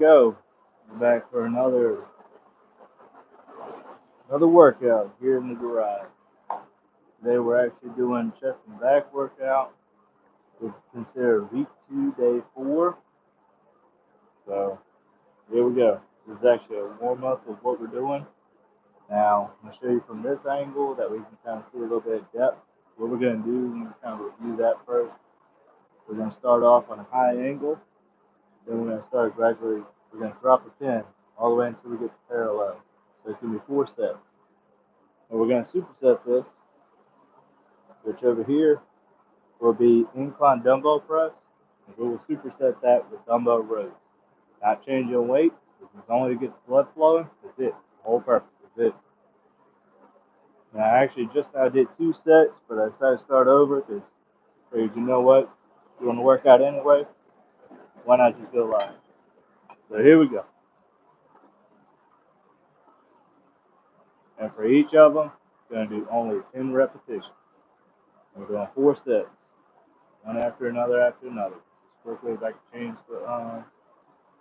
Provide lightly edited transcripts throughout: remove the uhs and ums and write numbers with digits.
Go. We're back for another workout here in the garage. Today we're actually doing chest and back workout. This is considered week 2, day 4. So here we go. This is actually a warm up of what we're doing. Now I'm going to show you from this angle that we can kind of see a little bit of depth. What we're going to do, we're going to kind of review that first. We're going to start off on a high angle. Then we're going to start gradually. We're going to drop a pin all the way until we get to parallel. So it's going to be 4 steps. And we're going to superset this, which over here will be incline dumbbell press, and we will superset that with dumbbell rows. Not changing weight. This is only to get the blood flowing. That's it. It's the whole purpose. That's it. Now, I actually just now did 2 sets, but I decided to start over because I figured, you know what? You're going to work out anyway. Why not just go live? So here we go. And for each of them, we're going to do only 10 repetitions. We're doing 4 sets, one after another after another. As quickly as I can change the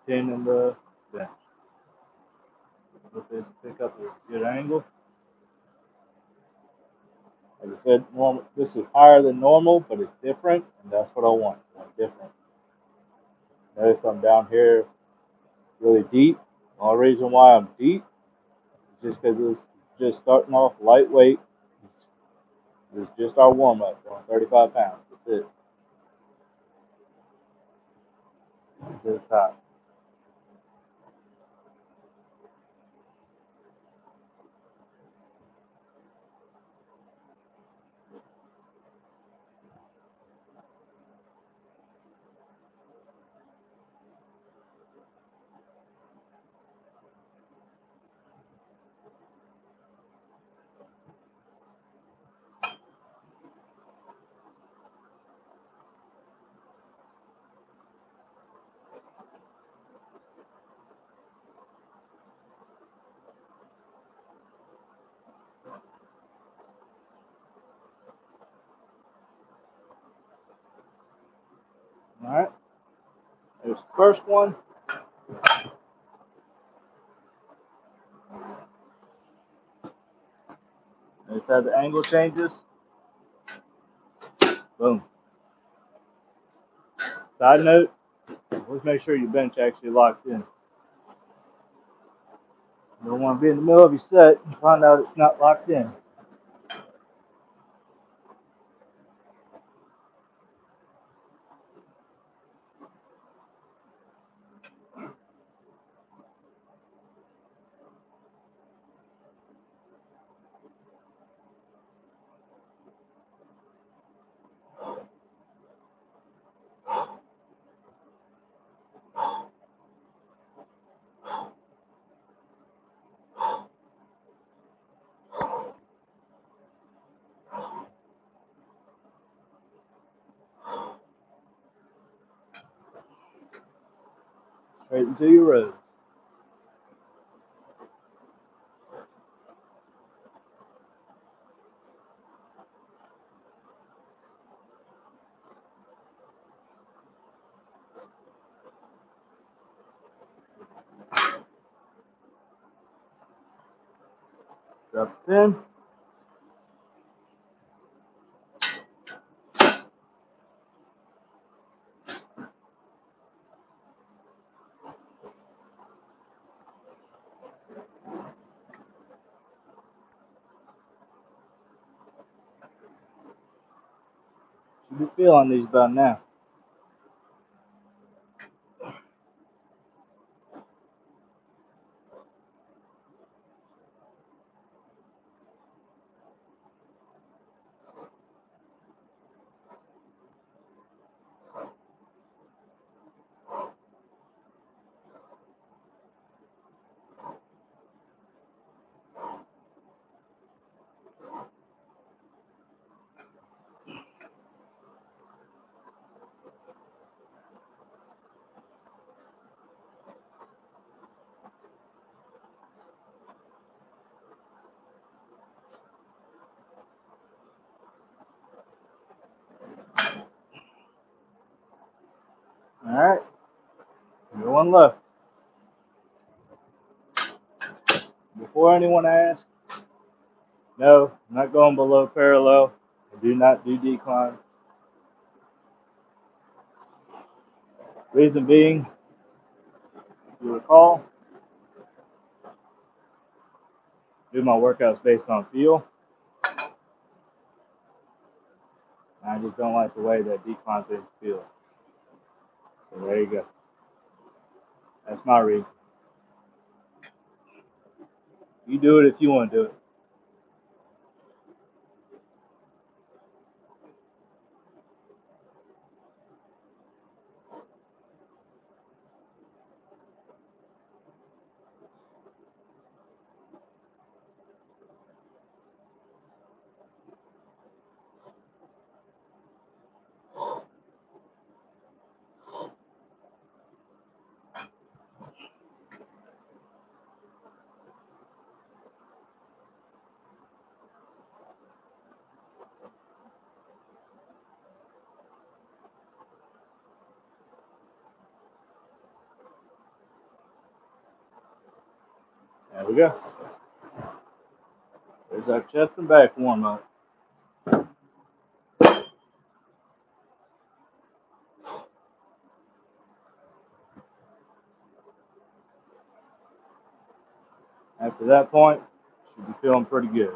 pin in the bench. Let this pick up a good angle. Like I said, this is higher than normal, but it's different, and that's what I want. I want different. Notice I'm down here really deep. The only reason why I'm deep is just because it's just starting off lightweight. This is just our warm-up, 35 pounds. That's it. To the top. All right. There's the first one. Notice how the angle changes. Boom. Side note, let's make sure your bench actually locked in. You don't want to be in the middle of your set and find out it's not locked in. Straight into your rows. Drop the pin. Should be feeling these about now. All right. One left. before anyone asks, no, I'm not going below parallel. I do not do decline. Reason being, if you recall, I do my workouts based on feel. I just don't like the way that decline things feel. So there you go. That's my reason. You do it if you want to do it. There we go. There's our chest and back warm up. After that point, should be feeling pretty good.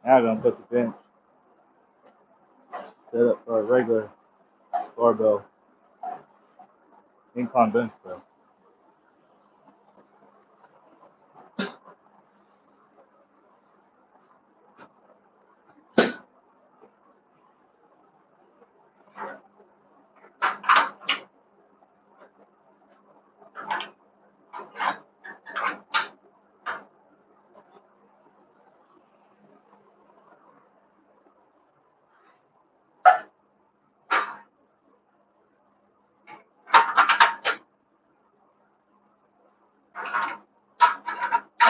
Now I'm going to put the bench set up for a regular barbell incline bench press.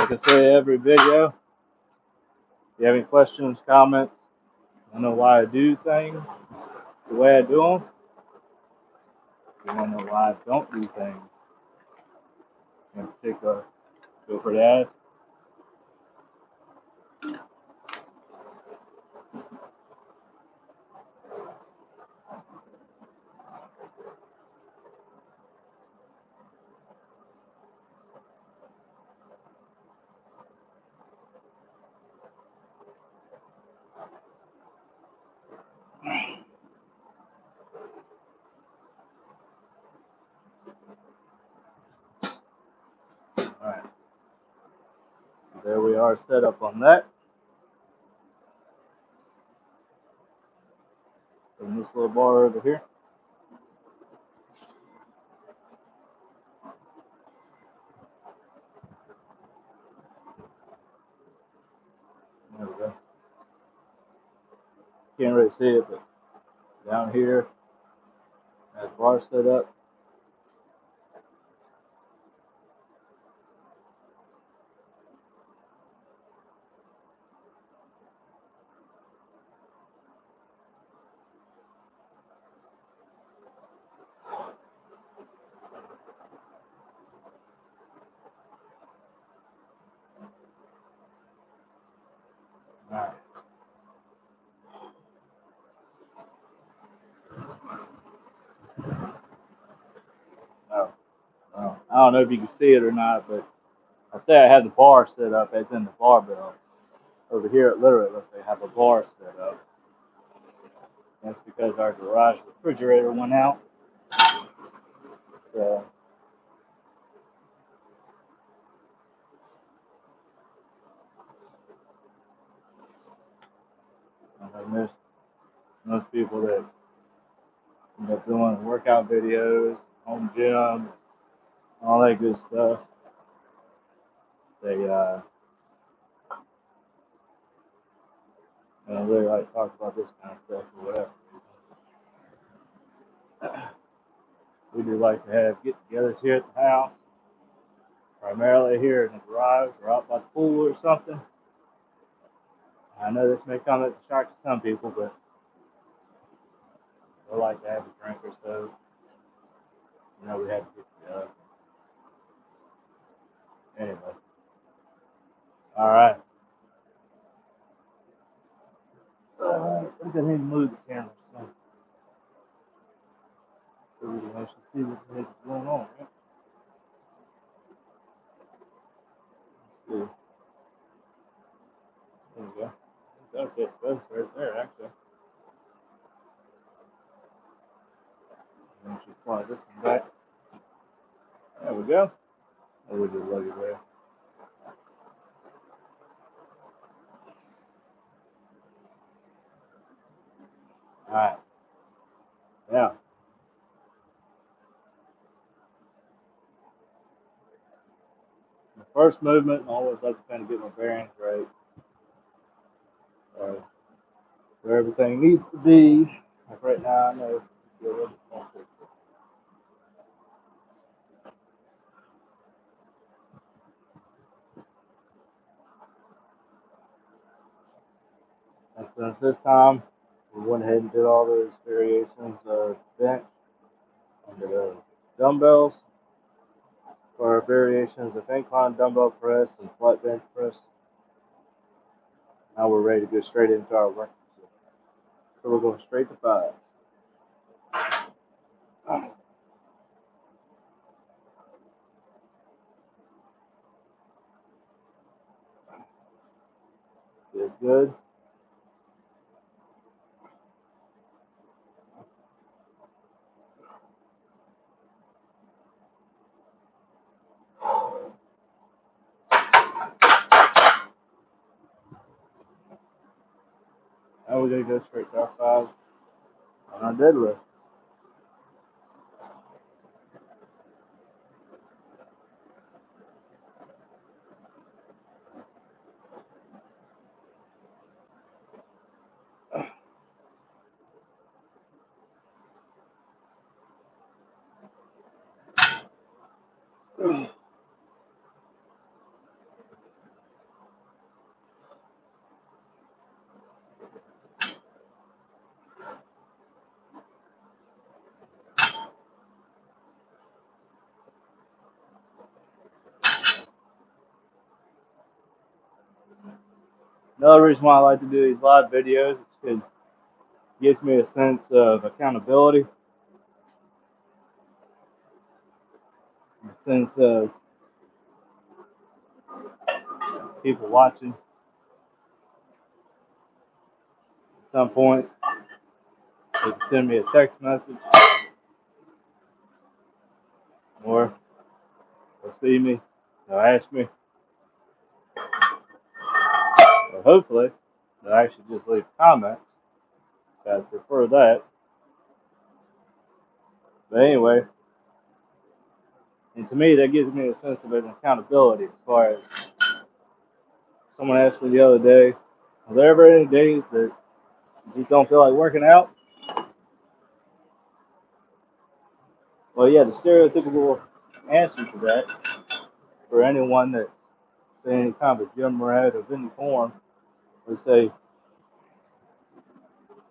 Like I say every video, if you have any questions, comments, I don't know why I do things the way I do them. If you want to know why I don't do things in particular, feel free to ask. Alright, so there we are set up on that. And this little bar over here. There we go. Can't really see it, but down here, that bar set up. Alright. Oh, well, I don't know if you can see it or not, but I say I had the bar set up as in the barbell. Over here, it literally looks like I have a bar set up. That's because our garage refrigerator went out. So, I miss most people that end up doing workout videos, home gym, all that good stuff. They don't really like to talk about this kind of stuff or whatever. We do like to have get-togethers here at the house, primarily here in the garage or out by the pool or something. I know this may come as a shock to some people, but I like to have a drink or so. You know, we had to get it up. Anyway. Alright. I think I need to move the camera so we can actually see what the heck is going on, right? Let's see. There we go. Okay, that's right there, actually. Let me just slide this one back. There we go. And we'll just lug it there. Alright. Now, the first movement, I always like to kind of get my bearings right. Where everything needs to be. Like right now, I know it's a little bit more quick. And since this time, we went ahead and did all those variations of bench under the dumbbells, or variations of incline dumbbell press and flat bench press. Now we're ready to go straight into our workout. So we're going straight to fives. Feels good. Now we're going to go straight to our fives on our deadlift. Another reason why I like to do these live videos is because it gives me a sense of accountability, a sense of people watching. At some point, they can send me a text message, or they'll see me, they'll ask me, or hopefully, they'll actually just leave comments. I prefer that. But anyway, and to me, that gives me a sense of an accountability as far as someone asked me the other day, are there ever any days that you just don't feel like working out? Well, yeah, the stereotypical answer to that for anyone that's in any kind of a gym rat of any form would say,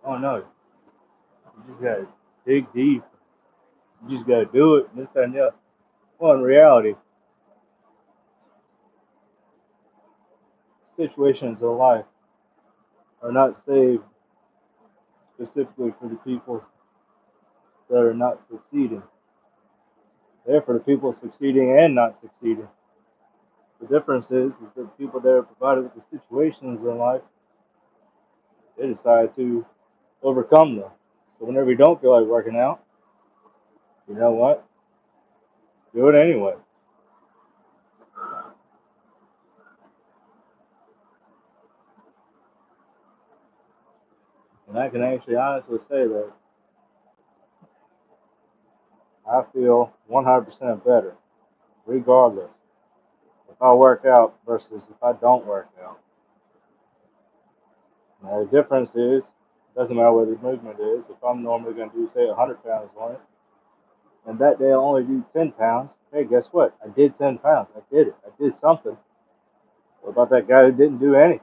oh no, you just gotta dig deep, you just gotta do it, and this, that, and the other. Well, in reality, situations in life are not saved specifically for the people that are not succeeding. They're for the people succeeding and not succeeding. The difference is that the people that are provided with the situations in life, they decide to overcome them. So whenever you don't feel like working out, you know what? Do it anyway. And I can actually honestly say that I feel 100% better, regardless if I work out versus if I don't work out. Now, the difference is, it doesn't matter what the movement is. If I'm normally going to do, say, 100 pounds on it, and that day I only do 10 pounds, hey, guess what? I did 10 pounds. I did it. I did something. What about that guy who didn't do anything?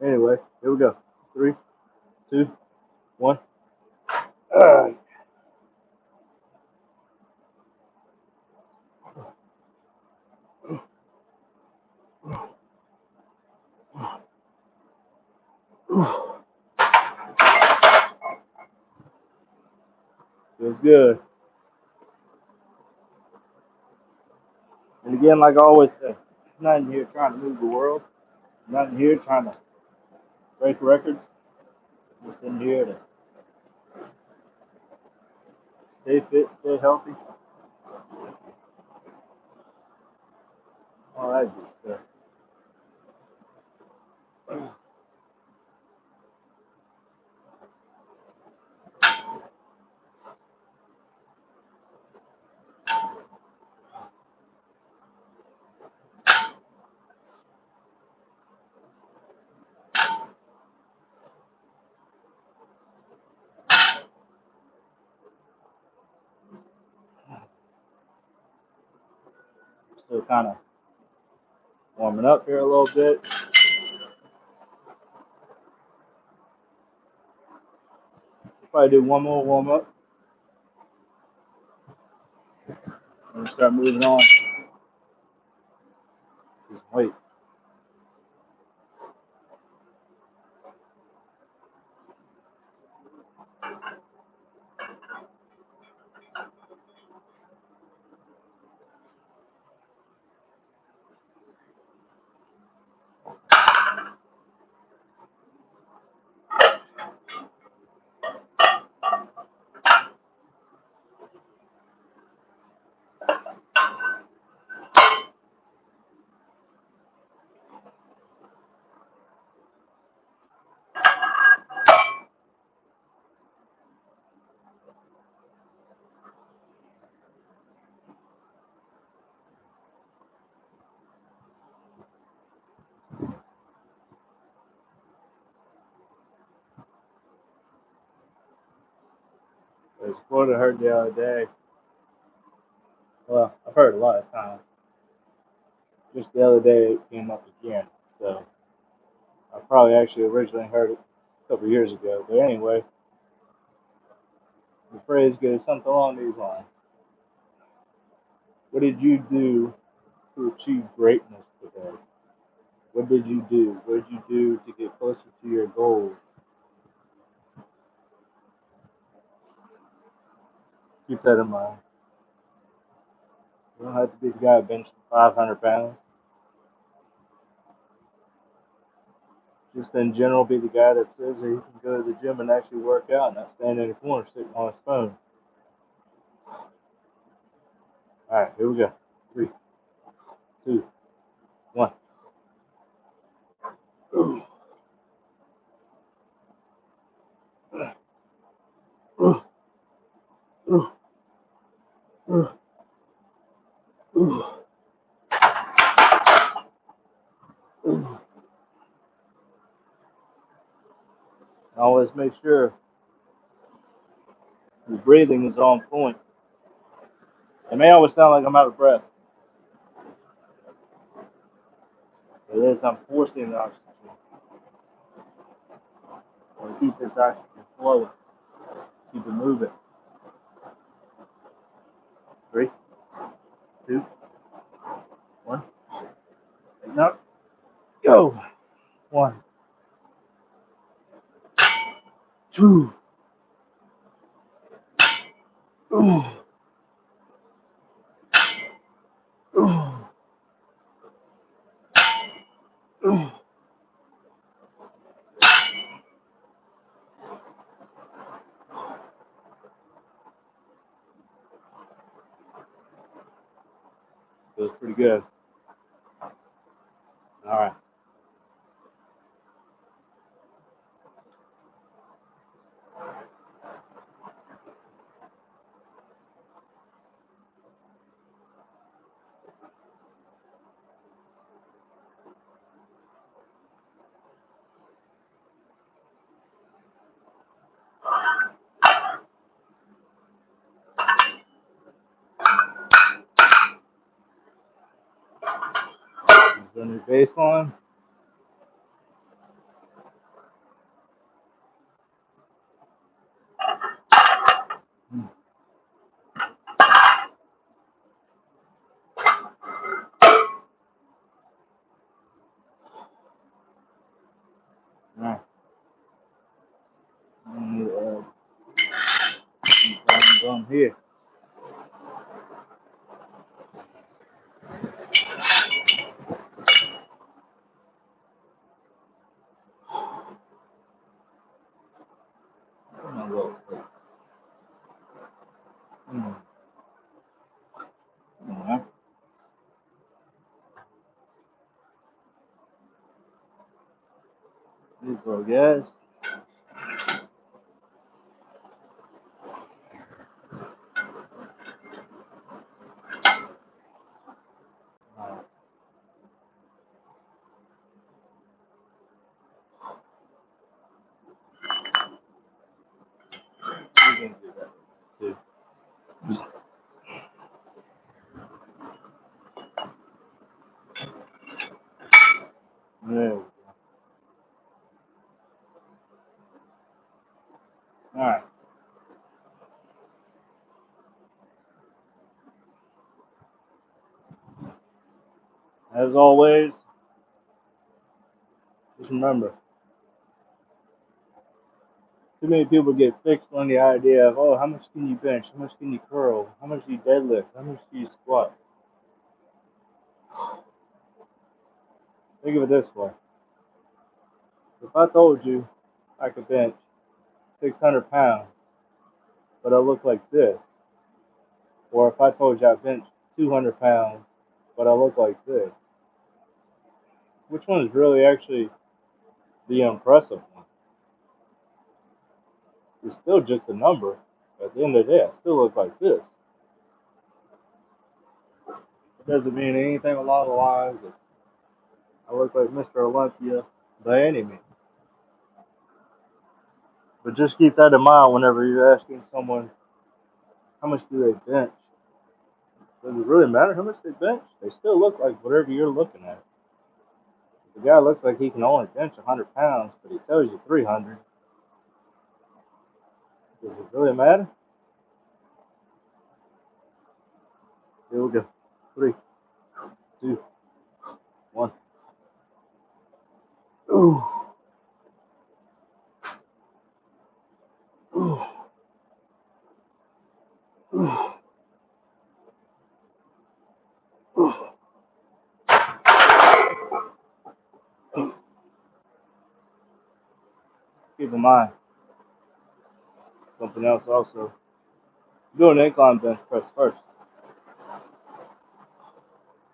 Anyway, here we go. 3, 2, 1. Alright. Feels good. And again, like I always say, I'm not in here trying to move the world. I'm not in here trying to break records. I'm just in here to stay fit, stay healthy, all that good stuff. Still kind of warming up here a little bit. Probably do one more warm up and start moving on to some weights. There's a quote I heard the other day. Well, I've heard a lot of times. Just the other day it came up again. So I probably actually originally heard it a couple years ago. But anyway, the phrase goes something along these lines. What did you do to achieve greatness today? What did you do? What did you do to get closer to your goals? Keep that in mind. You don't have to be the guy benching 500 pounds. Just in general, be the guy that says that he can go to the gym and actually work out and not stand in the corner sitting on his phone. All right, here we go. 3, 2, 1. Always make sure your breathing is on point. It may always sound like I'm out of breath. It is, I'm forcing the oxygen. I want to keep this oxygen flowing. Keep it moving. 3, 2, 1. No. Go. 1, 2. Feels pretty good. All right. On your baseline. Alright. I need to add some things on here. My little plates. Alright. These little guys. Alright. We can do that too. There we go. Alright. As always, just remember, too many people get fixed on the idea of, oh, how much can you bench? How much can you curl? How much do you deadlift? How much do you squat? Think of it this way. If I told you I could bench 600 pounds, but I look like this, or if I told you I bench 200 pounds, but I look like this, which one is really actually the impressive one? It's still just a number. At the end of the day, I still look like this. It doesn't mean anything along the lines of I look like Mr. Olympia by any means. But just keep that in mind whenever you're asking someone how much do they bench. Does it really matter how much they bench? They still look like whatever you're looking at. The guy looks like he can only bench 100 pounds, but he tells you 300. Does it really matter? Here we go. 3, 2, 1. Ooh. Ooh. Ooh. Ooh. Keep in mind, something else also. Do an incline bench press first,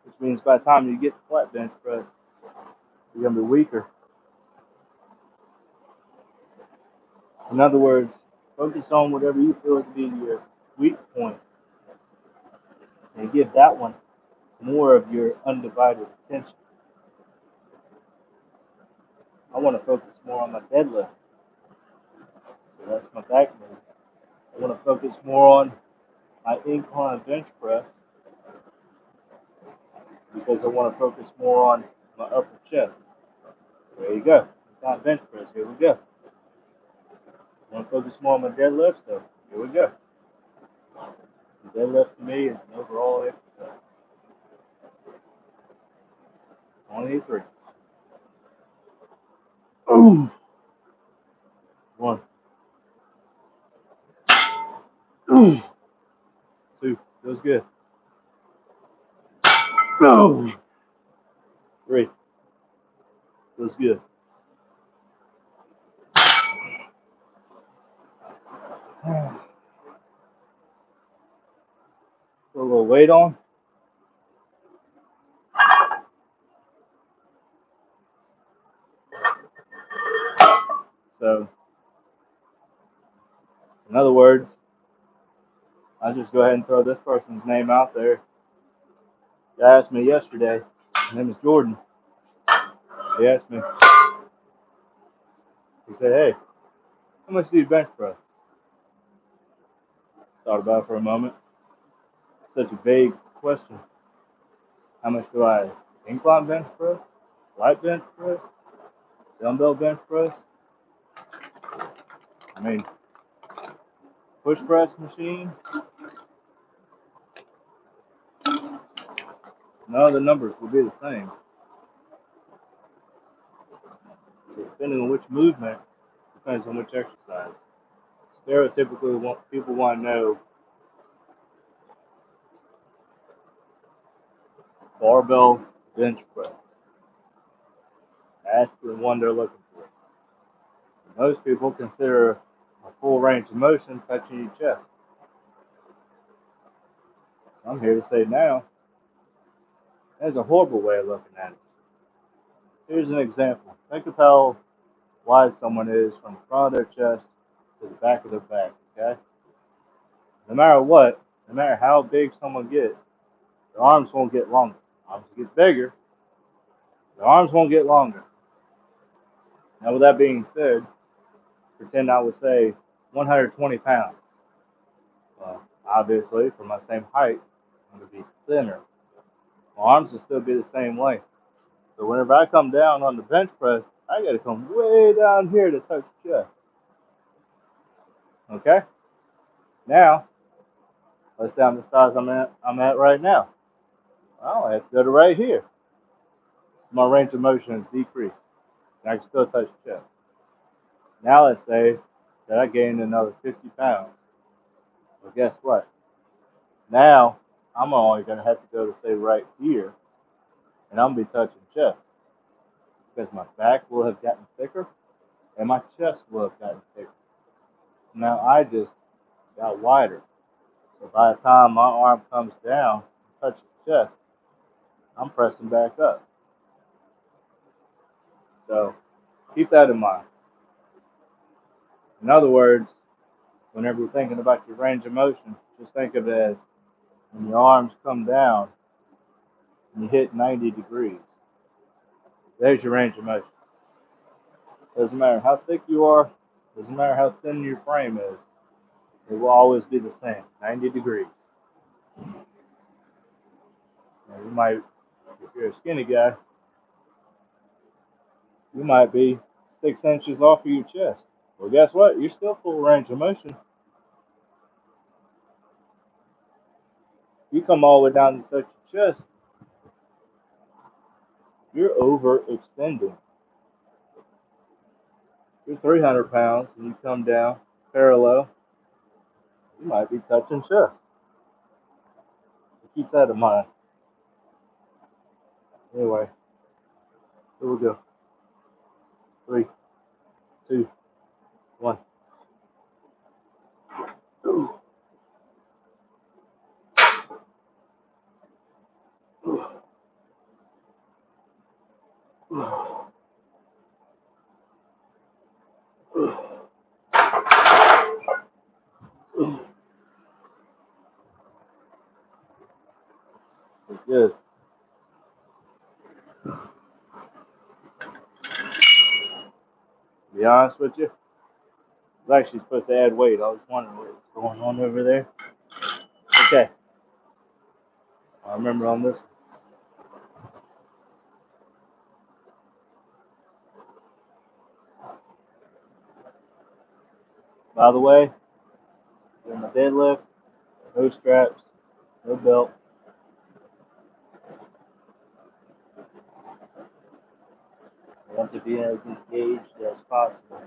which means by the time you get to flat bench press, you're going to be weaker. In other words, focus on whatever you feel to be your weak point and give that one more of your undivided attention. I want to focus more on my deadlift, so that's my back move. I want to focus more on my incline bench press because I want to focus more on my upper chest. There you go. Incline bench press. Here we go. I want to focus more on my deadlift, so here we go. The deadlift to me is an overall exercise. Only 3. 1, 2. Feels good. 3. Feels good. Put a little weight on. So, in other words, I'll just go ahead and throw this person's name out there. He asked me yesterday. His name is Jordan. He asked me. He said, "Hey, how much do you bench press?" Thought about it for a moment. Such a vague question. How much do I incline bench press? Light bench press? Dumbbell bench press? I mean, push press machine, none of the numbers will be the same. So depending on which movement, depends on which exercise. Stereotypically, people want to know barbell bench press. That's the one they're looking for. Most people consider a full range of motion touching your chest. I'm here to say now, that's a horrible way of looking at it. Here's an example. Think of how wide someone is from the front of their chest to the back of their back, okay? No matter what, no matter how big someone gets, their arms won't get longer. Arms will get bigger, their arms won't get longer. Now, with that being said, pretend I would say 120 pounds. Well, obviously, for my same height, I'm going to be thinner. My arms will still be the same length. So whenever I come down on the bench press, I got to come way down here to touch the chest. Okay? Now, let's say I'm the size I'm at right now. Well, I have to go to right here. So my range of motion is decreased. And I can still touch the chest. Now let's say that I gained another 50 pounds. Well, guess what? Now, I'm only going to have to go to say right here, and I'm going to be touching chest. Because my back will have gotten thicker, and my chest will have gotten thicker. Now I just got wider. So by the time my arm comes down and touches the chest, I'm pressing back up. So keep that in mind. In other words, whenever you're thinking about your range of motion, just think of it as when your arms come down and you hit 90 degrees. There's your range of motion. Doesn't matter how thick you are, doesn't matter how thin your frame is, it will always be the same, 90 degrees. Now you might, if you're a skinny guy, you might be 6 inches off of your chest. Well, guess what? You're still full range of motion. You come all the way down to touch your chest, you're overextending. You're 300 pounds and you come down parallel, you might be touching chest. So keep that in mind. Anyway, here we go. 3, 2, 1. Good. To be honest with you, I was actually supposed to add weight. I was wondering what was going on over there. Okay. I remember on this one. By the way, in my deadlift, no straps, no belt. I want to be as engaged as possible.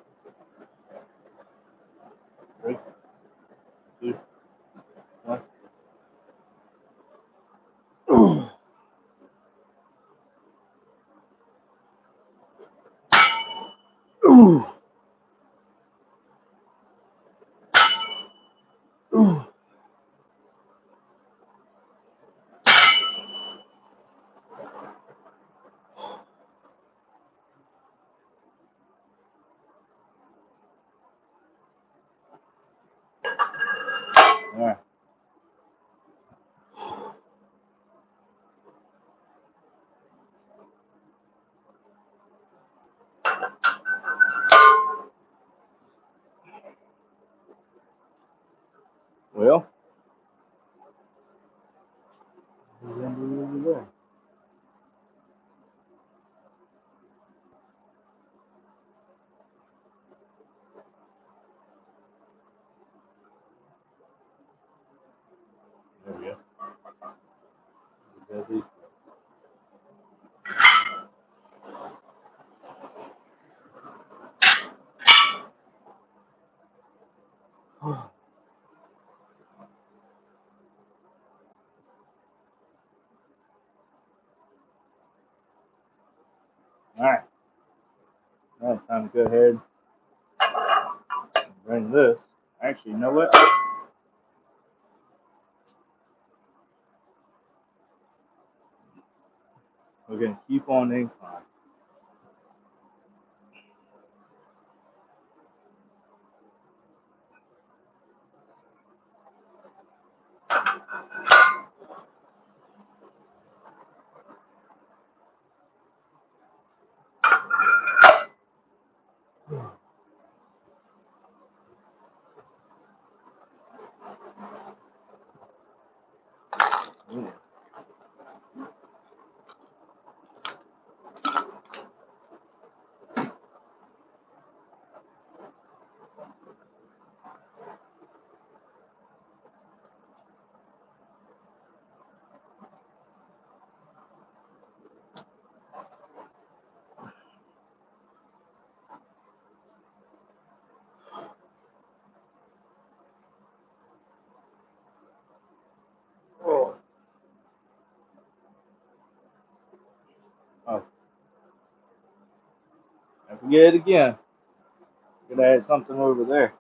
3, 2, 1. All right. Well, Alright, now it's time to go ahead and bring this. Actually, you know what? We're going to keep on the incline. Oh, I forget it again. Gonna add something over there.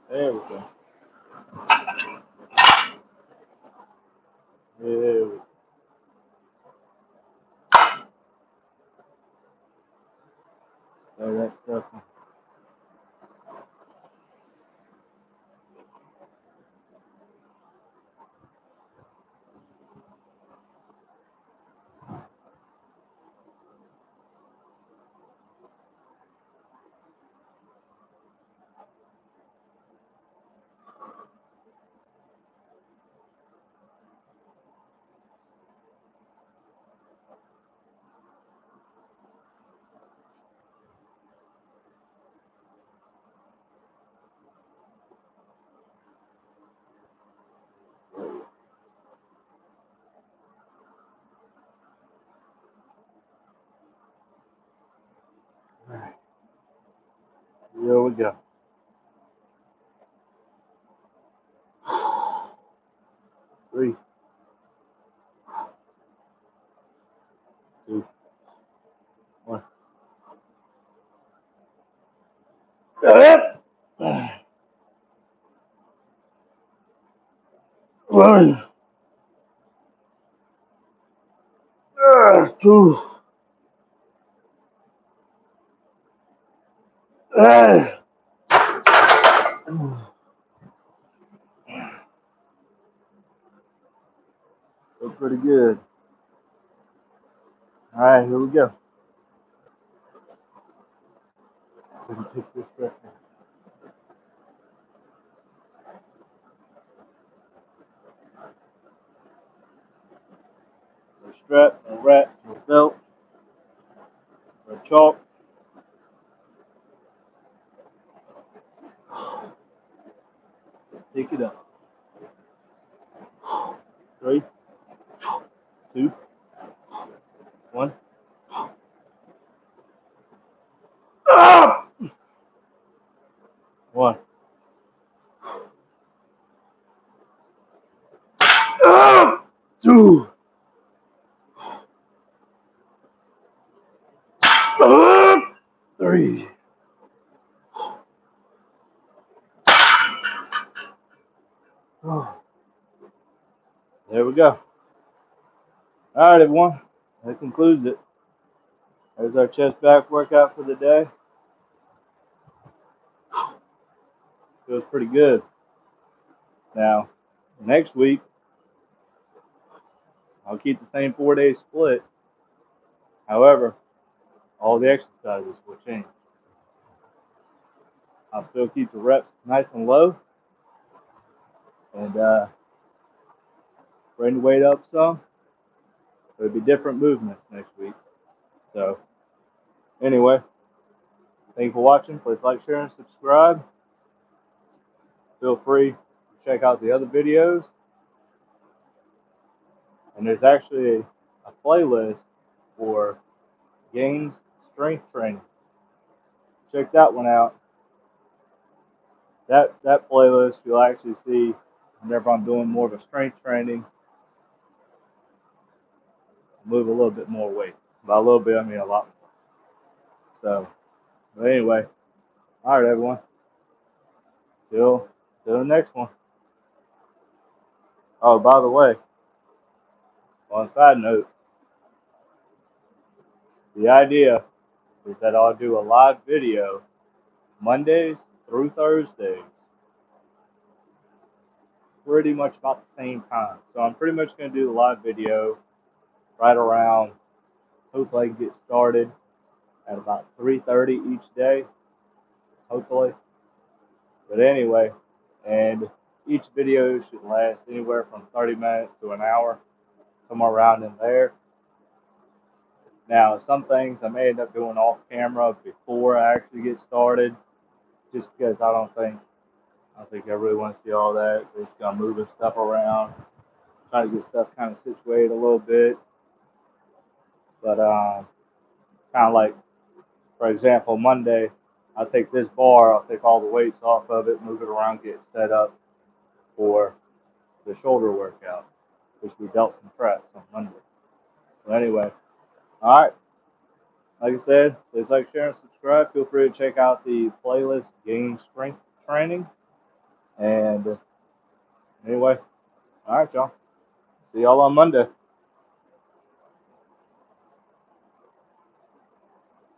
There we go. There we go. Throw that stuff in. Alright, here we go. 3, 2, 1. One, 2, 3. Feel pretty good. Alright, here we go. We can pick this stuff up. No strap, no wrap, no belt, no chalk. Just pick it up. 3, 2, 1. Ah! 1. Ah! 2. Ah! 3. Oh. There we go. All right, everyone. That concludes it. There's our chest back workout for the day. Feels pretty good. Now, next week, I'll keep the same 4-day split. However, all the exercises will change. I'll still keep the reps nice and low and bring the weight up some. It'll be different movements next week. So, anyway, thank you for watching. Please like, share, and subscribe. feel free to check out the other videos. And there's actually a playlist for gains strength training. Check that one out. That playlist, you'll actually see whenever I'm doing more of a strength training, move a little bit more weight. By a little bit, I mean a lot more. So, but anyway, all right, everyone. Till the next one. Oh, by the way, on a side note, the idea is that I'll do a live video Mondays through Thursdays, pretty much about the same time. So I'm pretty much going to do the live video right around, hopefully I can get started at about 3:30 each day, hopefully. But anyway, and each video should last anywhere from 30 minutes to an hour, somewhere around in there. Now, some things I may end up doing off camera before I actually get started, just because I don't think I really want to see all that. Just gonna moving stuff around, trying to get stuff kind of situated a little bit. But kind of like, for example, Monday, I'll take this bar, I'll take all the weights off of it, move it around, get set up for the shoulder workout, which we delts and traps on Monday. So anyway, all right. Like I said, please like, share, and subscribe. Feel free to check out the playlist Gain Strength Training. And anyway, all right, y'all. See y'all on Monday.